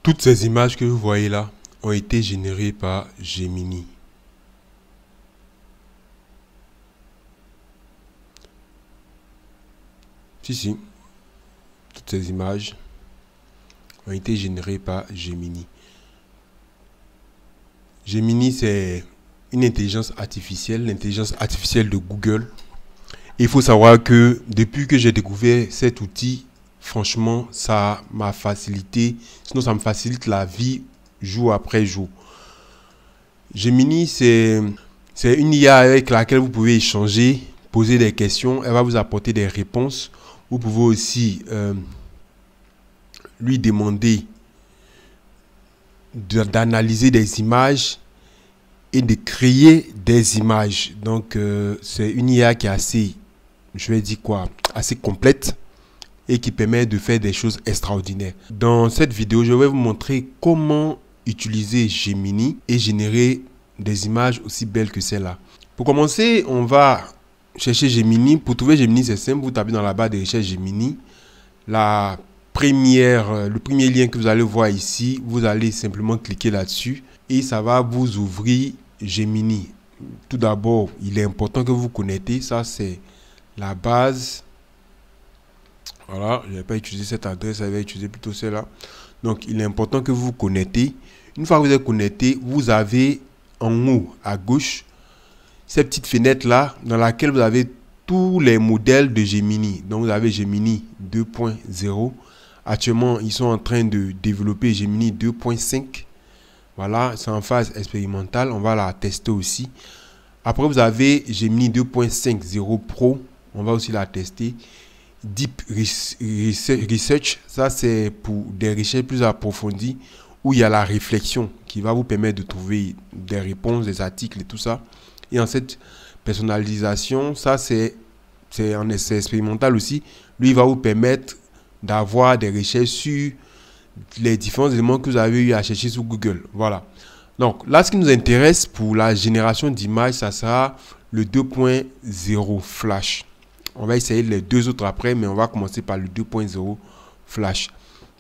Toutes ces images que vous voyez là ont été générées par Gemini. Si, toutes ces images ont été générées par Gemini. Gemini, c'est une intelligence artificielle, l'intelligence artificielle de Google. Et il faut savoir que depuis que j'ai découvert cet outil, franchement, ça m'a facilité, sinon ça me facilite la vie jour après jour. Gemini, c'est une IA avec laquelle vous pouvez échanger, poser des questions, elle va vous apporter des réponses. Vous pouvez aussi lui demander d'analyser des images et de créer des images. Donc, c'est une IA qui est assez, je vais dire quoi, assez complète et qui permet de faire des choses extraordinaires. Dans cette vidéo, je vais vous montrer comment utiliser Gemini et générer des images aussi belles que celle-là. Pour commencer, on va chercher Gemini. Pour trouver Gemini, c'est simple. Vous tapez dans la barre de recherche Gemini. Le premier lien que vous allez voir ici, vous allez simplement cliquer là-dessus et ça va vous ouvrir Gemini. Tout d'abord, il est important que vous connectez. Ça, c'est la base. Voilà, je n'ai pas utilisé cette adresse, je vais utiliser plutôt celle-là. Donc, il est important que vous vous connectez. Une fois que vous êtes connecté, vous avez en haut à gauche cette petite fenêtre-là dans laquelle vous avez tous les modèles de Gemini. Donc, vous avez Gemini 2.0. Actuellement, ils sont en train de développer Gemini 2.5. Voilà, c'est en phase expérimentale. On va la tester aussi. Après, vous avez Gemini 2.5.0 Pro. On va aussi la tester. Deep Research, ça c'est pour des recherches plus approfondies où il y a la réflexion qui va vous permettre de trouver des réponses, des articles et tout ça. Et en cette personnalisation, ça c'est en essai expérimental aussi. Lui, il va vous permettre d'avoir des recherches sur les différents éléments que vous avez eu à chercher sur Google. Voilà. Donc là, ce qui nous intéresse pour la génération d'images, ça sera le 2.0 Flash. On va essayer les deux autres après, mais on va commencer par le 2.0 Flash.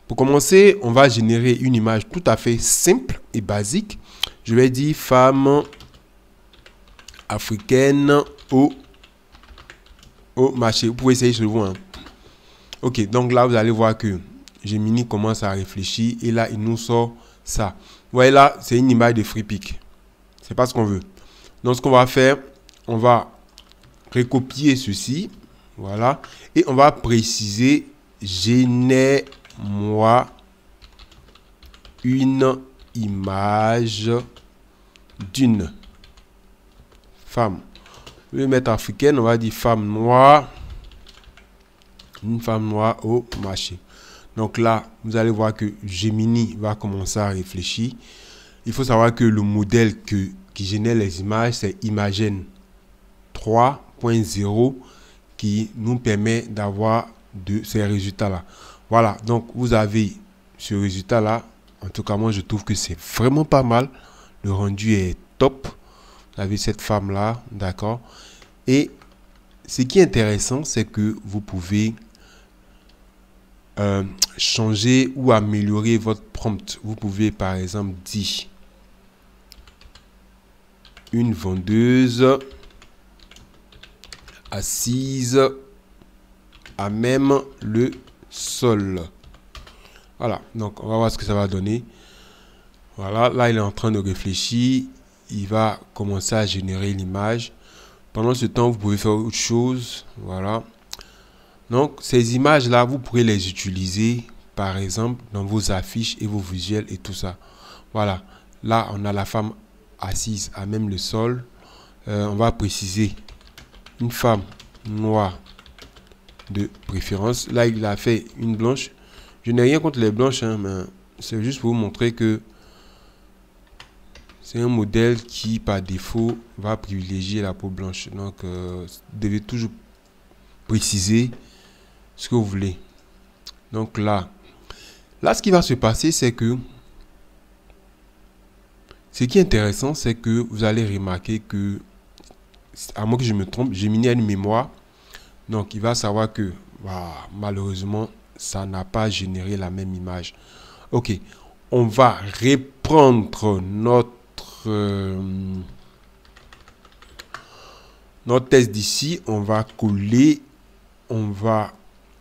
Pour commencer, on va générer une image tout à fait simple et basique. Je vais dire femme africaine au marché. Vous pouvez essayer chez vous. Ok, donc là, vous allez voir que Gemini commence à réfléchir et là, il nous sort ça. Vous voyez là, c'est une image de FreePic. C'est pas ce qu'on veut. Donc, ce qu'on va faire, on va recopier ceci. Voilà. Et on va préciser, génère-moi une image d'une femme. Je vais mettre africaine, on va dire femme noire. Une femme noire au marché. Donc là, vous allez voir que Gemini va commencer à réfléchir. Il faut savoir que le modèle qui génère les images, c'est Imagen 3.0 qui nous permet d'avoir ces résultats-là. Voilà, donc vous avez ce résultat-là. En tout cas, moi, je trouve que c'est vraiment pas mal. Le rendu est top. Vous avez cette femme-là, d'accord. Et ce qui est intéressant, c'est que vous pouvez changer ou améliorer votre prompt. Vous pouvez, par exemple, dire une vendeuse assise à même le sol. Voilà, donc on va voir ce que ça va donner. Voilà, là il est en train de réfléchir. Il va commencer à générer l'image. Pendant ce temps, vous pouvez faire autre chose. Voilà. Donc ces images là, vous pourrez les utiliser par exemple dans vos affiches et vos visuels et tout ça. Voilà, là on a la femme assise à même le sol. On va préciser une femme noire de préférence. Là, il a fait une blanche. Je n'ai rien contre les blanches, hein, mais c'est juste pour vous montrer que c'est un modèle qui, par défaut, va privilégier la peau blanche. Donc, vous devez toujours préciser ce que vous voulez. Donc là, ce qui va se passer, c'est que ce qui est intéressant, c'est que vous allez remarquer que, à moins que je me trompe, Gemini a une mémoire. Donc, il va savoir que, malheureusement, ça n'a pas généré la même image. Ok, on va reprendre notre test d'ici. On va coller. On va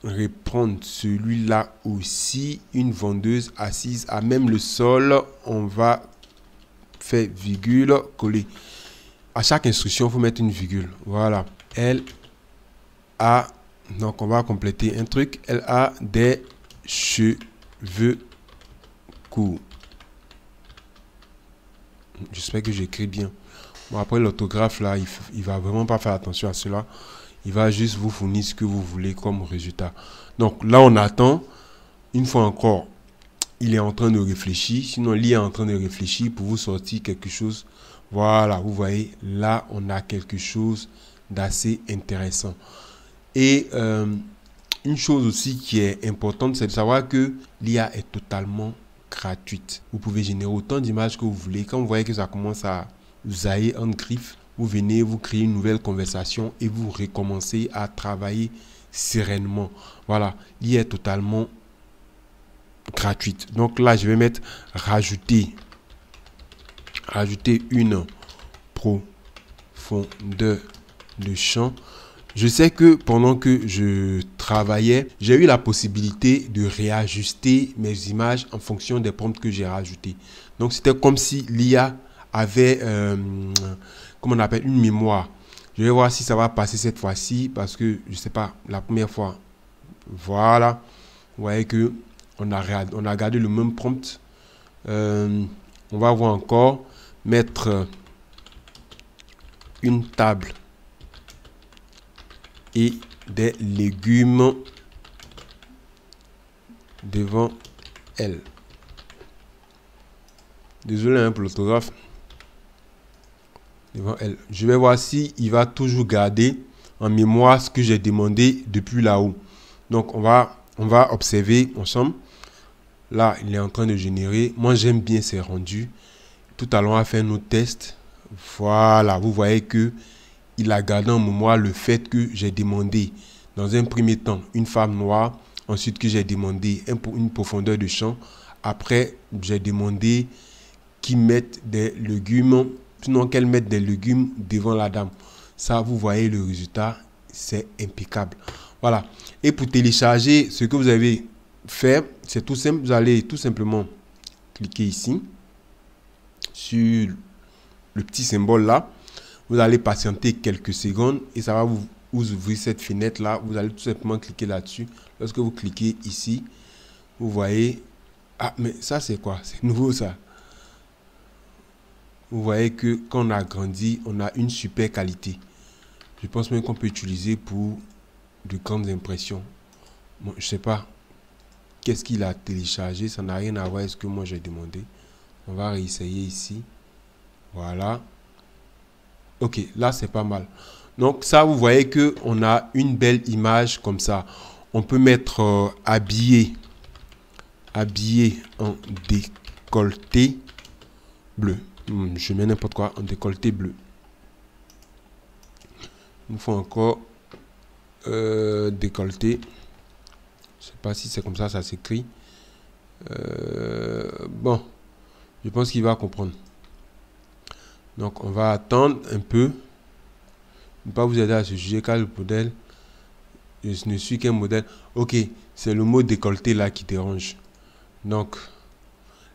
reprendre celui-là aussi. Une vendeuse assise à même le sol. On va faire virgule, coller. À chaque instruction, il faut mettre une virgule. Voilà. Elle a, donc on va compléter un truc. Elle a des cheveux courts. J'espère que j'écris bien. Bon, après l'orthographe là, il va vraiment pas faire attention à cela. Il va juste vous fournir ce que vous voulez comme résultat. Donc là, on attend. Une fois encore, il est en train de réfléchir. Sinon, l'IA est en train de réfléchir pour vous sortir quelque chose. Voilà, vous voyez, là, on a quelque chose d'assez intéressant. Et une chose aussi qui est importante, c'est de savoir que l'IA est totalement gratuite. Vous pouvez générer autant d'images que vous voulez. Quand vous voyez que ça commence à vous aller en griffe, vous venez, vous créez une nouvelle conversation et vous recommencez à travailler sereinement. Voilà, l'IA est totalement gratuite. Donc là, je vais mettre rajouter une profondeur de champ. Je sais que pendant que je travaillais, j'ai eu la possibilité de réajuster mes images en fonction des prompts que j'ai rajoutés. Donc c'était comme si l'IA avait, comment on appelle, une mémoire. Je vais voir si ça va passer cette fois-ci parce que, je sais pas, la première fois, voilà, vous voyez que on a gardé le même prompt. On va voir encore, mettre une table et des légumes devant elle. Désolé hein, pour l'orthographe. Devant elle. Je vais voir si il va toujours garder en mémoire ce que j'ai demandé depuis là-haut. Donc on va observer ensemble. Là, il est en train de générer. Moi, j'aime bien ces rendus. Tout à l'heure, on va faire nos tests. Voilà, vous voyez que il a gardé en mémoire le fait que j'ai demandé dans un premier temps une femme noire, ensuite que j'ai demandé une profondeur de champ, après j'ai demandé qu'ils mettent des légumes, sinon qu'elle mette des légumes devant la dame. Ça, vous voyez le résultat, c'est impeccable. Voilà. Et pour télécharger ce que vous avez fait, c'est tout simple. Vous allez tout simplement cliquer ici sur le petit symbole là. Vous allez patienter quelques secondes et ça va vous ouvrir cette fenêtre là. Vous allez tout simplement cliquer là-dessus. Lorsque vous cliquez ici, vous voyez, ah mais ça c'est quoi? C'est nouveau ça. Vous voyez que quand on a grandi, on a une super qualité. Je pense même qu'on peut utiliser pour de grandes impressions. Bon, je sais pas qu'est-ce qu'il a téléchargé, ça n'a rien à voir avec ce que moi j'ai demandé. On va réessayer ici. Voilà. Ok, là c'est pas mal. Donc ça, vous voyez que on a une belle image comme ça. On peut mettre habillé en décolleté bleu. Je mets n'importe quoi en décolleté bleu. Une fois encore décolleté. Je sais pas si c'est comme ça s'écrit. Bon, je pense qu'il va comprendre. Donc on va attendre un peu. Ne pas vous aider à ce sujet car le modèle, je ne suis qu'un modèle. Ok, c'est le mot décolleté là qui dérange. Donc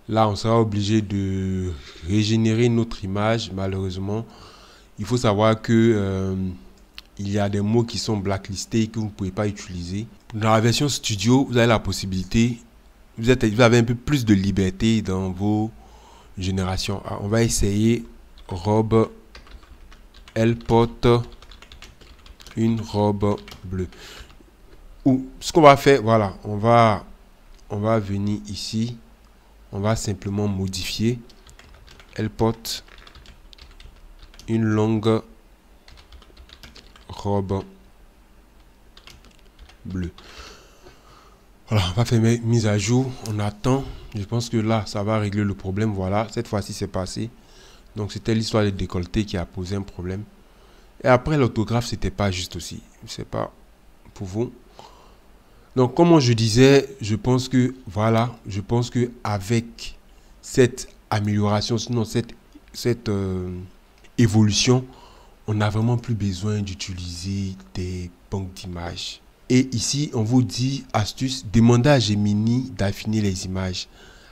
là on sera obligé de régénérer notre image. Malheureusement, il faut savoir que il y a des mots qui sont blacklistés et que vous ne pouvez pas utiliser. Dans la version studio, vous avez la possibilité, vous avez un peu plus de liberté dans vos générations. Alors, on va essayer robe, elle porte une robe bleue. Ou ce qu'on va faire, voilà, on va venir ici, on va simplement modifier. Elle porte une longue robe bleue. Voilà, on va faire mise à jour, on attend. Je pense que là, ça va régler le problème. Voilà, cette fois-ci, c'est passé. Donc, c'était l'histoire de décolleté qui a posé un problème. Et après, l'autographe, c'était pas juste aussi. Je sais pas pour vous. Donc, comme je disais, je pense que, voilà, je pense que avec cette amélioration, sinon cette évolution, on n'a vraiment plus besoin d'utiliser des banques d'images. Et ici, on vous dit, astuce, demandez à Gemini d'affiner les images.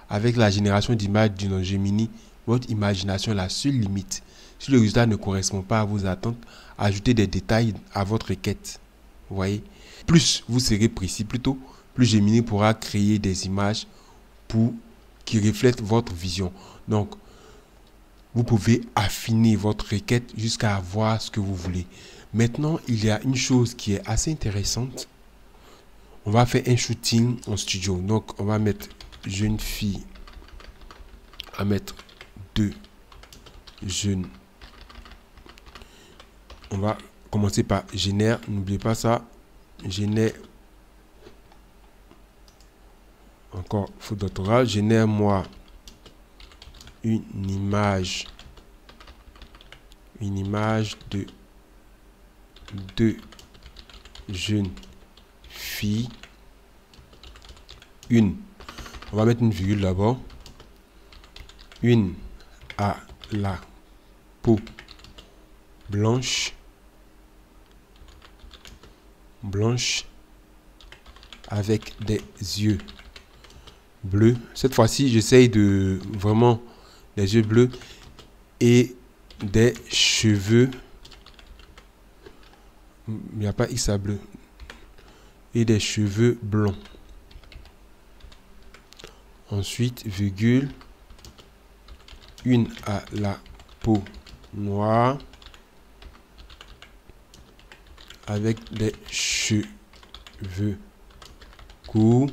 Avec la génération d'images dans Gemini, votre imagination est la seule limite. Si le résultat ne correspond pas à vos attentes, ajoutez des détails à votre requête. Vous voyez? Plus vous serez précis, plutôt, plus Gemini pourra créer des images qui reflètent votre vision. Donc, vous pouvez affiner votre requête jusqu'à avoir ce que vous voulez. Maintenant, il y a une chose qui est assez intéressante. On va faire un shooting en studio. Donc, on va mettre jeune fille. On va mettre 2 jeunes. On va commencer par génère. N'oubliez pas ça. Génère. Encore faute d'orthographe. Génère-moi une image de 2 jeunes filles. On va mettre une virgule d'abord. Une a la peau blanche avec des yeux bleus. Cette fois-ci, j'essaye de vraiment des yeux bleus et des cheveux. Il n'y a pas X à bleu. Et des cheveux blonds. Ensuite, virgule. Une à la peau noire avec des cheveux courts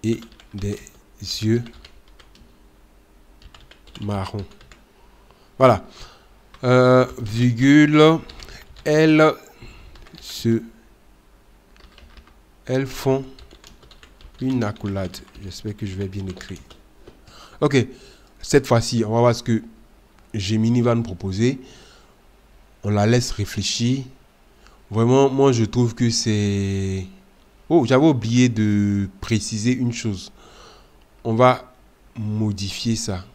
et des yeux marron. Voilà. Virgule. Elles font une accolade. J'espère que je vais bien écrire. Ok. Cette fois-ci, on va voir ce que Gemini va nous proposer. On la laisse réfléchir. Vraiment, moi, je trouve que c'est... Oh, j'avais oublié de préciser une chose. On va modifier ça.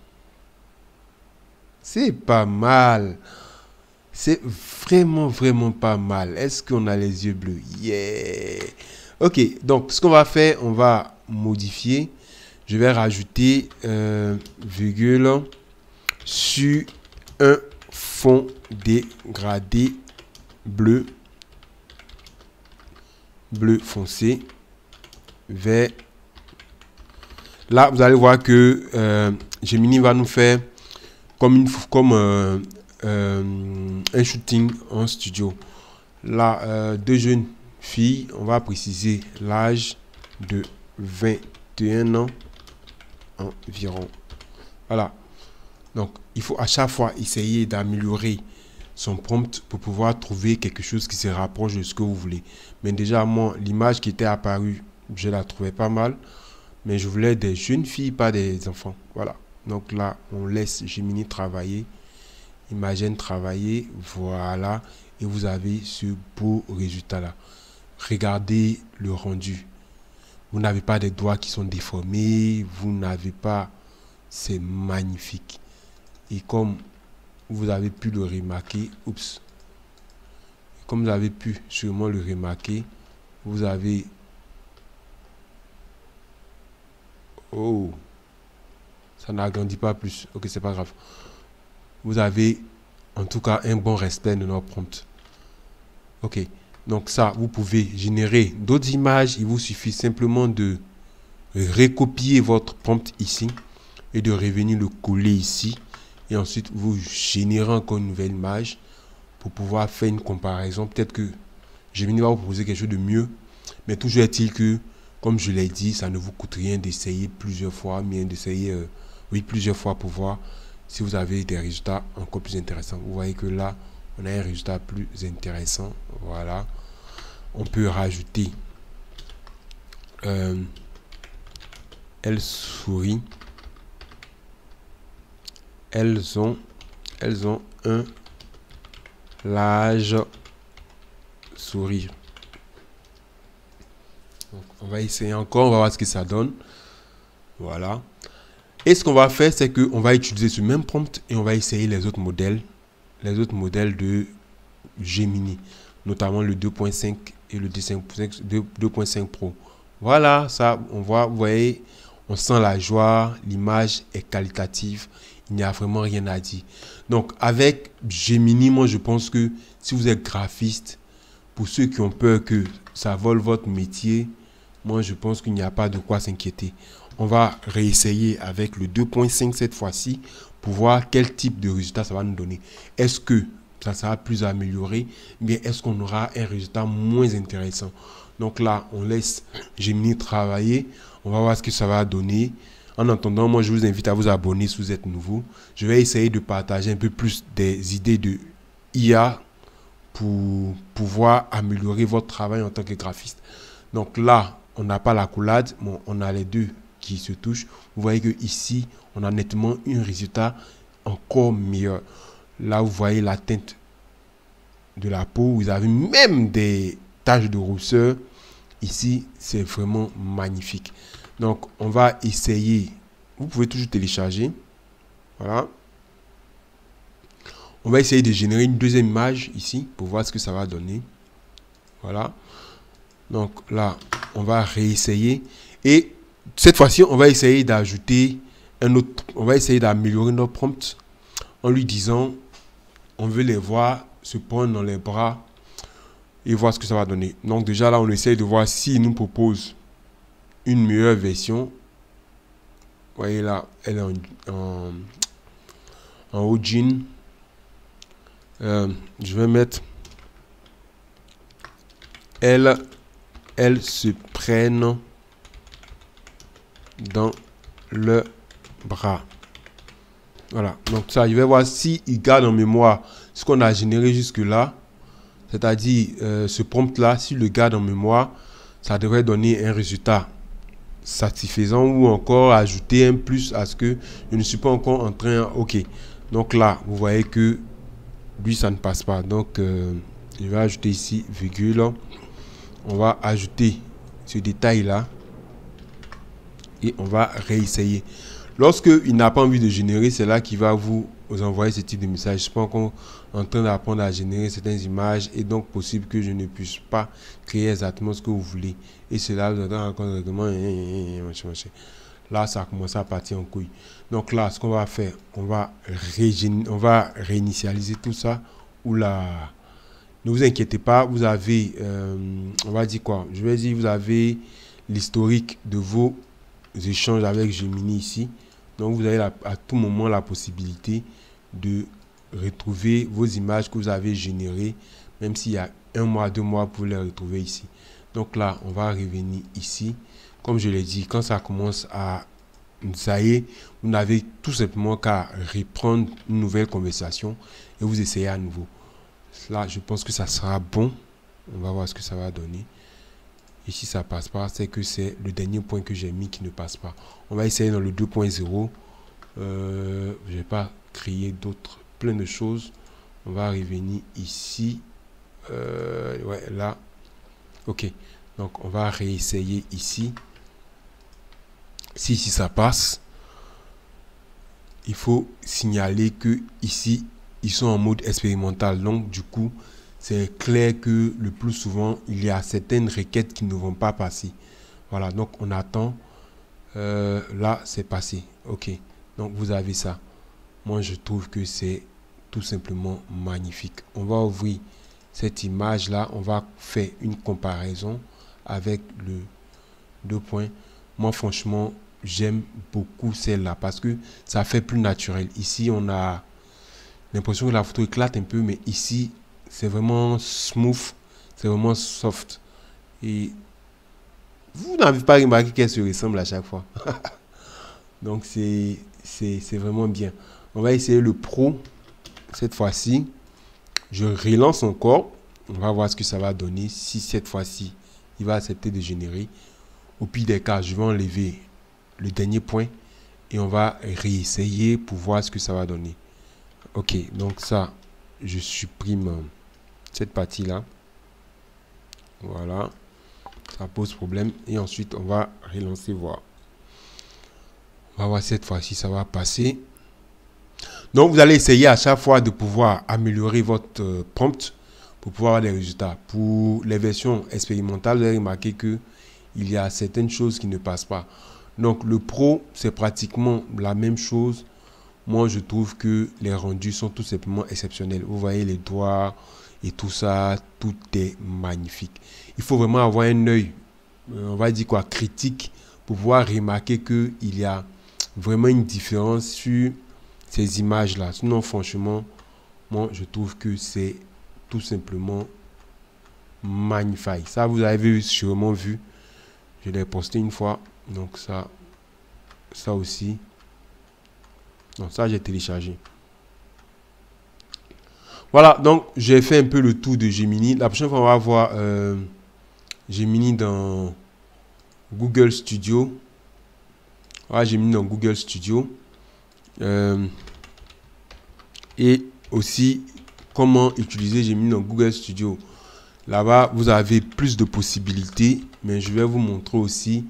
C'est pas mal. C'est vraiment pas mal. Est-ce qu'on a les yeux bleus? Yeah. Ok, donc ce qu'on va faire, on va modifier. Je vais rajouter virgule sur un fond dégradé bleu foncé vert. Là, vous allez voir que Gemini va nous faire comme un shooting en studio. Là, 2 jeunes filles, on va préciser l'âge de 21 ans environ. Voilà. Donc, il faut à chaque fois essayer d'améliorer son prompt pour pouvoir trouver quelque chose qui se rapproche de ce que vous voulez. Mais déjà, moi, l'image qui était apparue, je la trouvais pas mal. Mais je voulais des jeunes filles, pas des enfants. Voilà. Donc là, on laisse Gemini travailler. Imagine travailler. Voilà. Et vous avez ce beau résultat-là. Regardez le rendu. Vous n'avez pas des doigts qui sont déformés. Vous n'avez pas... C'est magnifique. Et comme vous avez pu le remarquer, comme vous avez pu sûrement le remarquer, vous avez... Oh, ça n'agrandit pas plus. Ok, c'est pas grave. Vous avez en tout cas un bon respect de notre prompt. Ok, donc ça, vous pouvez générer d'autres images. Il vous suffit simplement de recopier votre prompt ici et de revenir le coller ici. Et ensuite, vous générez encore une nouvelle image pour pouvoir faire une comparaison. Peut-être que Gemini va vous proposer quelque chose de mieux. Mais toujours est-il que, comme je l'ai dit, ça ne vous coûte rien d'essayer plusieurs fois, mais d'essayer plusieurs fois pour voir si vous avez des résultats encore plus intéressants. Vous voyez que là, on a un résultat plus intéressant. Voilà. On peut rajouter elle sourit. Elles ont un large sourire. Donc, on va essayer encore, on va voir ce que ça donne. Voilà. Et ce qu'on va faire, c'est qu'on va utiliser ce même prompt et on va essayer les autres modèles de Gemini, notamment le 2.5 et le 2.5 Pro. Voilà, ça, on voit, vous voyez, on sent la joie, l'image est qualitative, il n'y a vraiment rien à dire. Donc, avec Gemini, moi, je pense que si vous êtes graphiste, pour ceux qui ont peur que ça vole votre métier, moi, je pense qu'il n'y a pas de quoi s'inquiéter. On va réessayer avec le 2.5 cette fois-ci pour voir quel type de résultat ça va nous donner. Est-ce que ça sera plus amélioré, mais est-ce qu'on aura un résultat moins intéressant? Donc là, on laisse Gemini travailler. On va voir ce que ça va donner. En attendant, moi, je vous invite à vous abonner si vous êtes nouveau. Je vais essayer de partager un peu plus des idées de IA pour pouvoir améliorer votre travail en tant que graphiste. Donc là, on n'a pas l'accolade, bon, on a les deux qui se touchent. Vous voyez que ici, on a nettement un résultat encore meilleur. Là, vous voyez la teinte de la peau. Vous avez même des taches de rousseur. Ici, c'est vraiment magnifique. Donc, on va essayer. Vous pouvez toujours télécharger. Voilà. On va essayer de générer une deuxième image ici pour voir ce que ça va donner. Voilà. Donc là, on va réessayer. Et cette fois-ci, on va essayer d'ajouter un autre. On va essayer d'améliorer notre prompt en lui disant, on veut les voir se prendre dans les bras et voir ce que ça va donner. Donc déjà là, on essaye de voir s'il nous propose une meilleure version. Vous voyez là, elle est en haut jean. Je vais mettre elles se prennent dans le bras. Voilà, donc ça, je vais voir si il garde en mémoire ce qu'on a généré jusque là, c'est-à-dire ce prompt là, s'il le garde en mémoire, ça devrait donner un résultat satisfaisant ou encore ajouter un plus à ce que je ne suis pas encore en train. Ok, donc là, vous voyez que lui, ça ne passe pas. Donc, je vais ajouter ici, virgule. On va ajouter ce détail-là. Et on va réessayer. Lorsqu'il n'a pas envie de générer, c'est là qu'il va vous envoyer ce type de message. Je suis pas encore en train d'apprendre à générer certaines images. Et donc, possible que je ne puisse pas créer exactement ce que vous voulez. Et c'est là, vous entendez encore directement. Là, ça a commencé à partir en couille. Donc là, ce qu'on va faire, on va réinitialiser tout ça. Oula, ne vous inquiétez pas, vous avez, on va dire quoi? Je vais dire, vous avez l'historique de vos échanges avec Gemini ici. Donc, vous avez à tout moment la possibilité de retrouver vos images que vous avez générées, même s'il y a 1 mois, 2 mois pour les retrouver ici. Donc là, on va revenir ici. Comme je l'ai dit, quand ça commence à... Ça y est, vous n'avez tout simplement qu'à reprendre une nouvelle conversation et vous essayez à nouveau. Là, je pense que ça sera bon. On va voir ce que ça va donner. Et si ça ne passe pas, c'est que c'est le dernier point que j'ai mis qui ne passe pas. On va essayer dans le 2.0. Je ne vais pas créer plein de choses. On va revenir ici. Ouais, là. Ok. Donc, on va réessayer ici. Si ça passe, il faut signaler que ici, ils sont en mode expérimental. Donc, du coup, c'est clair que le plus souvent, il y a certaines requêtes qui ne vont pas passer. Voilà, donc on attend. Là, c'est passé. Ok, donc vous avez ça. Moi, je trouve que c'est tout simplement magnifique. On va ouvrir cette image-là. On va faire une comparaison avec le 2 points. Moi, franchement, j'aime beaucoup celle-là parce que ça fait plus naturel. Ici, on a l'impression que la photo éclate un peu, mais ici, c'est vraiment smooth, c'est vraiment soft. Et vous n'avez pas remarqué qu'elle se ressemble à chaque fois. Donc, c'est vraiment bien. On va essayer le Pro cette fois-ci. Je relance encore. On va voir ce que ça va donner. Si cette fois-ci, il va accepter de générer. Au pire des cas, je vais enlever le dernier point et on va réessayer pour voir ce que ça va donner. Ok, donc ça, je supprime cette partie-là. Voilà. ça pose problème. Et ensuite, on va relancer, voir. On va voir cette fois-ci, ça va passer. Donc, vous allez essayer à chaque fois de pouvoir améliorer votre prompt pour pouvoir avoir des résultats. Pour les versions expérimentales, vous allez remarquer que il y a certaines choses qui ne passent pas. Donc, le pro, c'est pratiquement la même chose. Moi, je trouve que les rendus sont tout simplement exceptionnels. Vous voyez les doigts et tout ça, tout est magnifique. Il faut vraiment avoir un œil, on va dire quoi, critique, pour pouvoir remarquer qu'il y a vraiment une différence sur ces images-là. Sinon, franchement, moi, je trouve que c'est tout simplement magnifique. Ça, vous avez sûrement vu. Je l'ai posté une fois. Donc, ça aussi. Donc, ça, j'ai téléchargé. Voilà, donc, j'ai fait un peu le tour de Gemini. La prochaine fois, on va voir Gemini dans Google Studio. Voilà, Gemini dans Google Studio. Et aussi, comment utiliser Gemini dans Google Studio. Là-bas, vous avez plus de possibilités, mais je vais vous montrer aussi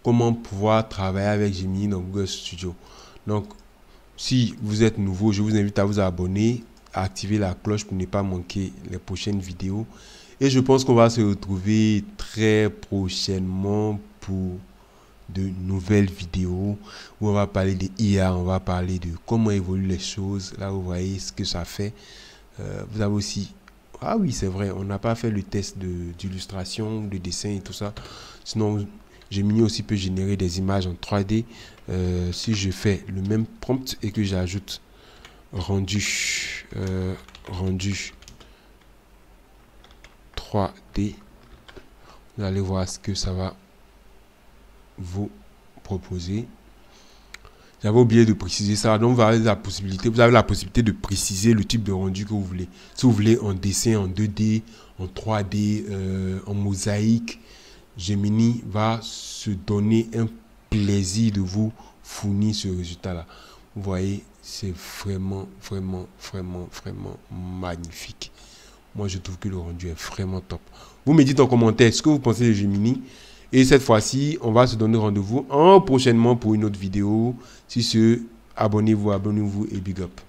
comment pouvoir travailler avec Gemini dans Google Studio. Donc, si vous êtes nouveau, je vous invite à vous abonner, à activer la cloche pour ne pas manquer les prochaines vidéos. Et je pense qu'on va se retrouver très prochainement pour de nouvelles vidéos où on va parler de IA, on va parler de comment évoluent les choses. Là, vous voyez ce que ça fait. Vous avez aussi... Ah oui, c'est vrai, on n'a pas fait le test d'illustration, de dessin et tout ça. Sinon, Gemini aussi peut générer des images en 3D. Si je fais le même prompt et que j'ajoute rendu 3D, vous allez voir ce que ça va vous proposer. J'avais oublié de préciser ça. Donc, vous avez la possibilité de préciser le type de rendu que vous voulez. Si vous voulez en dessin, en 2D, en 3D, en mosaïque, Gemini va se donner un plaisir de vous fournir ce résultat-là. Vous voyez, c'est vraiment, vraiment, vraiment, vraiment magnifique. Moi, je trouve que le rendu est vraiment top. Vous me dites en commentaire ce que vous pensez de Gemini. Et cette fois-ci, on va se donner rendez-vous prochainement pour une autre vidéo. Si ce, abonnez-vous et big up.